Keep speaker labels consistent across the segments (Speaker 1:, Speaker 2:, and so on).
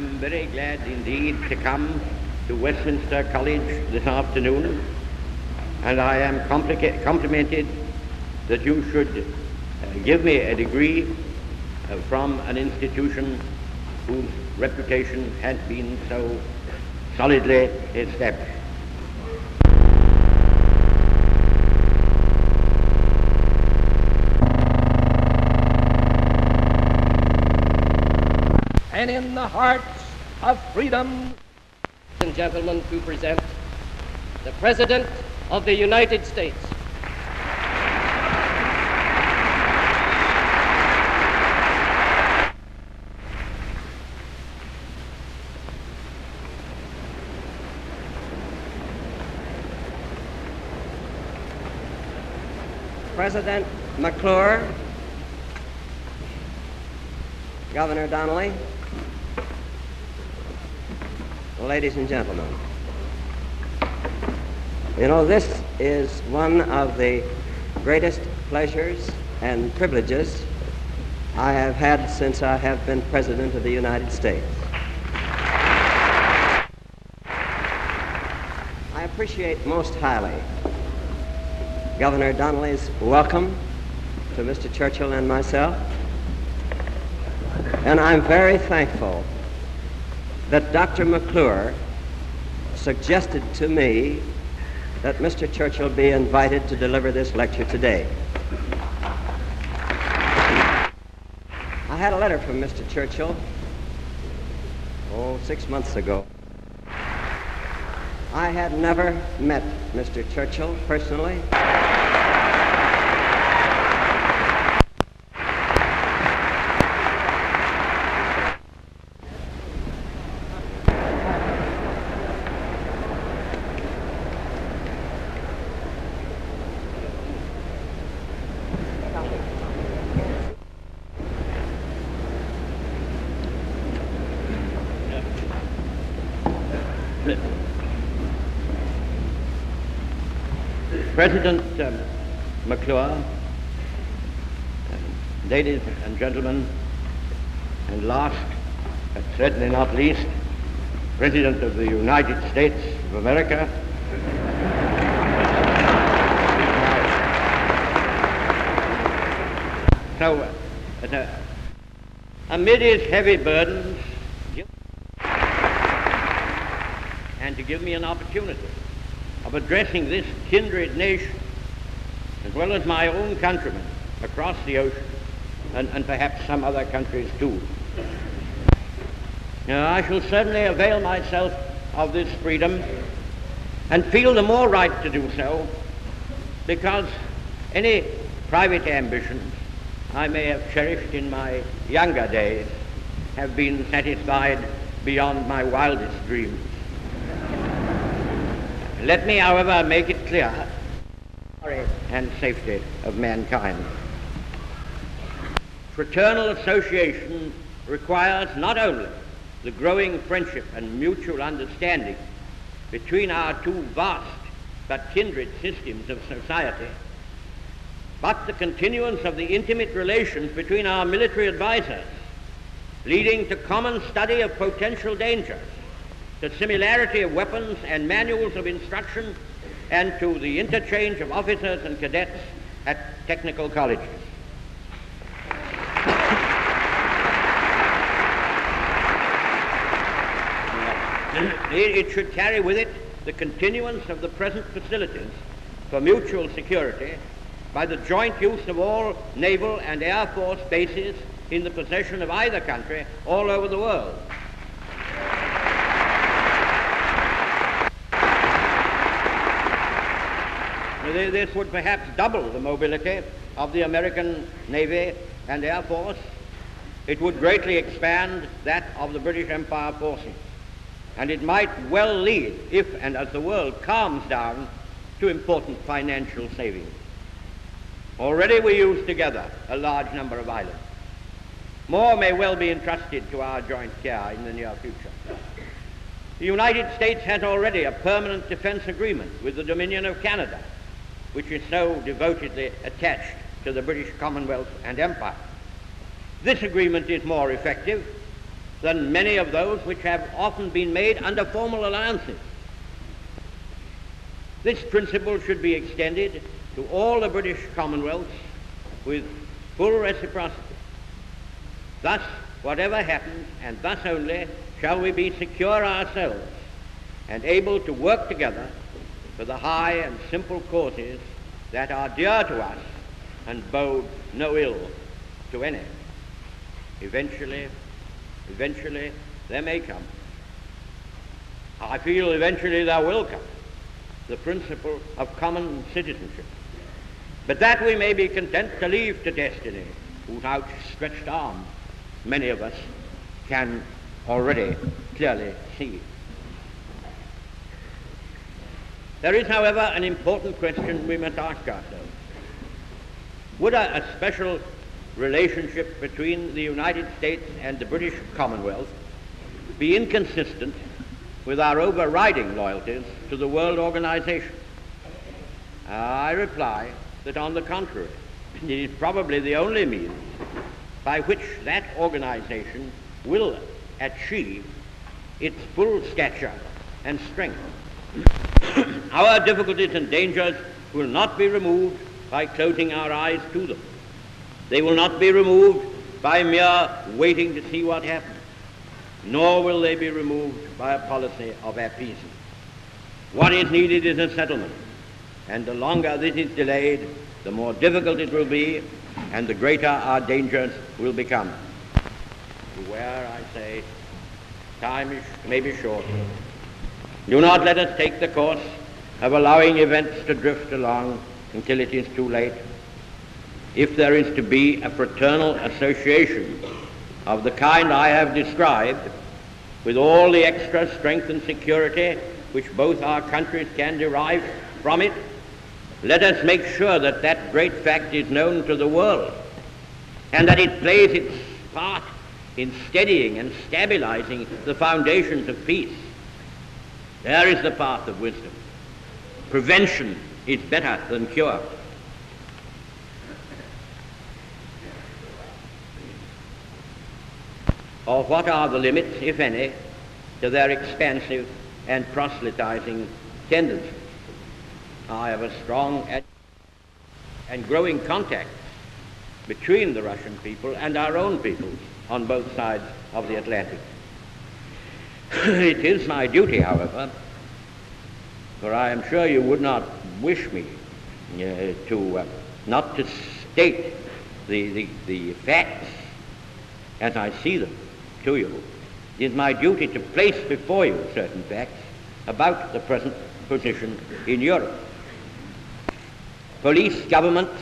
Speaker 1: am very glad indeed to come to Westminster College this afternoon, and I am complimented that you should give me a degree from an institution whose reputation has been so solidly established.
Speaker 2: And in the hearts of freedom, and gentlemen, to present the President of the United States. President McClure, Governor Donnelly, ladies and gentlemen, you know, this is one of the greatest pleasures and privileges I have had since I have been President of the United States. I appreciate most highly Governor Donnelly's welcome to Mr. Churchill and myself, and I'm very thankful that Dr. McClure suggested to me that Mr. Churchill be invited to deliver this lecture today. I had a letter from Mr. Churchill, 6 months ago. I had never met Mr. Churchill personally.
Speaker 1: President McClure, ladies and gentlemen, and last, but certainly not least, President of the United States of America, so amid his heavy burdens, and to give me an opportunity of addressing this kindred nation, as well as my own countrymen across the ocean, and perhaps some other countries too. Now, I shall certainly avail myself of this freedom, and feel the more right to do so, because any private ambitions I may have cherished in my younger days have been satisfied beyond my wildest dreams. Let me, however, make it clear, and safety of mankind. Fraternal association requires not only the growing friendship and mutual understanding between our two vast but kindred systems of society, but the continuance of the intimate relations between our military advisors, leading to common study of potential dangers, to similarity of weapons and manuals of instruction, and to the interchange of officers and cadets at technical colleges. It should carry with it the continuance of the present facilities for mutual security by the joint use of all naval and air force bases in the possession of either country all over the world. This would perhaps double the mobility of the American Navy and Air Force. It would greatly expand that of the British Empire forces. And it might well lead, if and as the world calms down, to important financial savings. Already we use together a large number of islands. More may well be entrusted to our joint care in the near future. The United States has already a permanent defense agreement with the Dominion of Canada, which is so devotedly attached to the British Commonwealth and Empire. This agreement is more effective than many of those which have often been made under formal alliances. This principle should be extended to all the British Commonwealths with full reciprocity. Thus, whatever happens, and thus only, shall we be secure ourselves and able to work together for the high and simple causes that are dear to us and bode no ill to any. Eventually, there may come. I feel eventually there will come the principle of common citizenship. But that we may be content to leave to destiny, whose outstretched arm many of us can already clearly see. There is, however, an important question we must ask ourselves. Would a special relationship between the United States and the British Commonwealth be inconsistent with our overriding loyalties to the world organization? I reply that, on the contrary, it is probably the only means by which that organization will achieve its full stature and strength. Our difficulties and dangers will not be removed by closing our eyes to them. They will not be removed by mere waiting to see what happens, nor will they be removed by a policy of appeasement. What is needed is a settlement, and the longer this is delayed, the more difficult it will be, and the greater our dangers will become. Where, I say, time may be short, do not let us take the course of allowing events to drift along until it is too late. If there is to be a fraternal association of the kind I have described, with all the extra strength and security which both our countries can derive from it, let us make sure that that great fact is known to the world, and that it plays its part in steadying and stabilizing the foundations of peace. There is the path of wisdom. Prevention is better than cure. Or what are the limits, if any, to their expansive and proselytizing tendencies? I have a strong and growing contact between the Russian people and our own peoples on both sides of the Atlantic. It is my duty, however, for I am sure you would not wish me not to state the facts as I see them to you. It is my duty to place before you certain facts about the present position in Europe. Police governments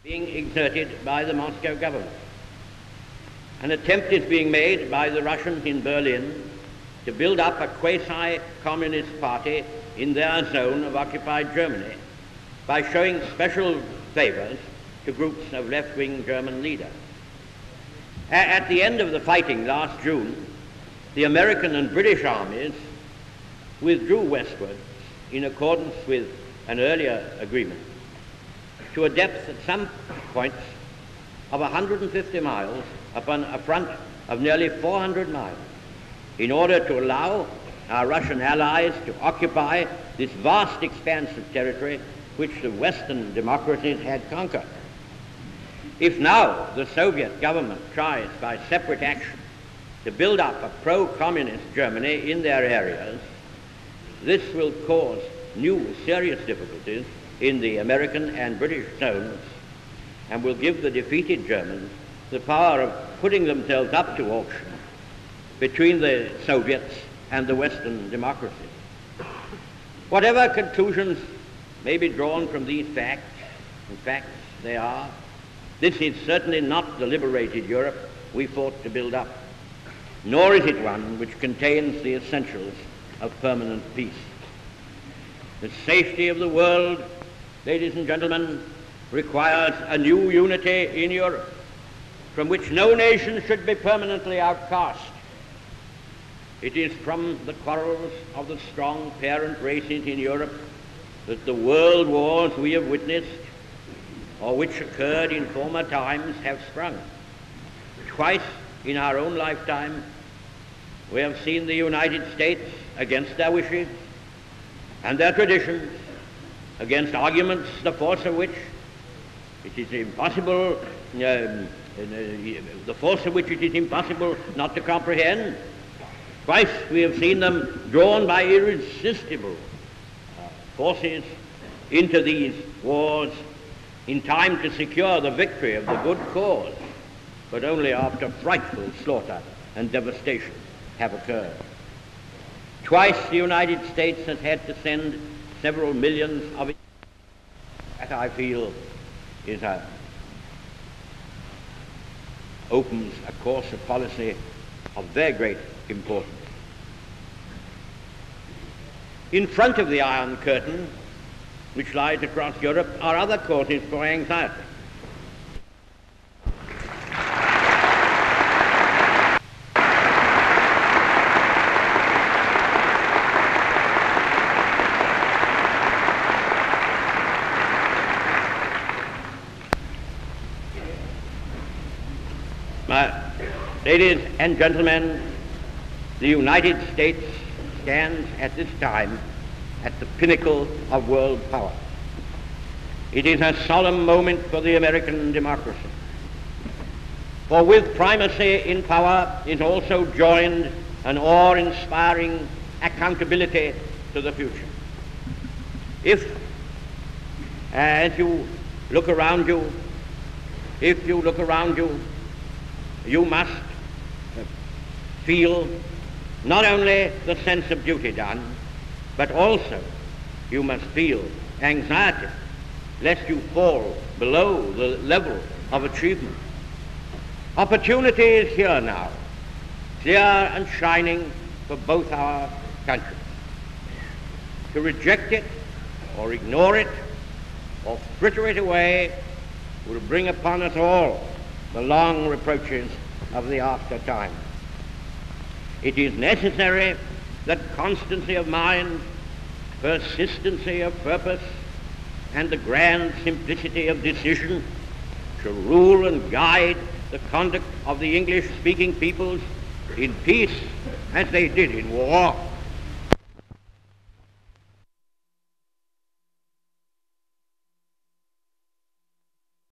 Speaker 1: being exerted by the Moscow government. An attempt is being made by the Russians in Berlin to build up a quasi-communist party in their zone of occupied Germany by showing special favors to groups of left-wing German leaders. At the end of the fighting last June, the American and British armies withdrew westwards in accordance with an earlier agreement to a depth at some points of 150 miles upon a front of nearly 400 miles, in order to allow our Russian allies to occupy this vast expanse of territory which the Western democracies had conquered. If now the Soviet government tries by separate action to build up a pro-communist Germany in their areas, this will cause new serious difficulties in the American and British zones, and will give the defeated Germans the power of putting themselves up to auction between the Soviets and the Western democracies. Whatever conclusions may be drawn from these facts, in fact they are, this is certainly not the liberated Europe we fought to build up, nor is it one which contains the essentials of permanent peace. The safety of the world, ladies and gentlemen, requires a new unity in Europe, from which no nation should be permanently outcast. It is from the quarrels of the strong parent races in Europe that the world wars we have witnessed, or which occurred in former times, have sprung. Twice in our own lifetime, we have seen the United States, against their wishes and their traditions, against arguments the force of which it is impossible, the force of which it is impossible not to comprehend. Twice we have seen them drawn by irresistible forces into these wars in time to secure the victory of the good cause, but only after frightful slaughter and devastation have occurred. Twice the United States has had to send several millions of it. That, I feel, opens a course of policy of very great importance. In front of the Iron Curtain, which lies across Europe, are other causes for anxiety. Ladies and gentlemen, the United States stands at this time at the pinnacle of world power. It is a solemn moment for the American democracy. For with primacy in power is also joined an awe-inspiring accountability to the future. If, as you look around you, you must feel not only the sense of duty done, but also you must feel anxiety lest you fall below the level of achievement. Opportunity is here now, clear and shining for both our countries. To reject it or ignore it or fritter it away will bring upon us all the long reproaches of the after time. It is necessary that constancy of mind, persistency of purpose, and the grand simplicity of decision shall rule and guide the conduct of the English-speaking peoples in peace as they did in war.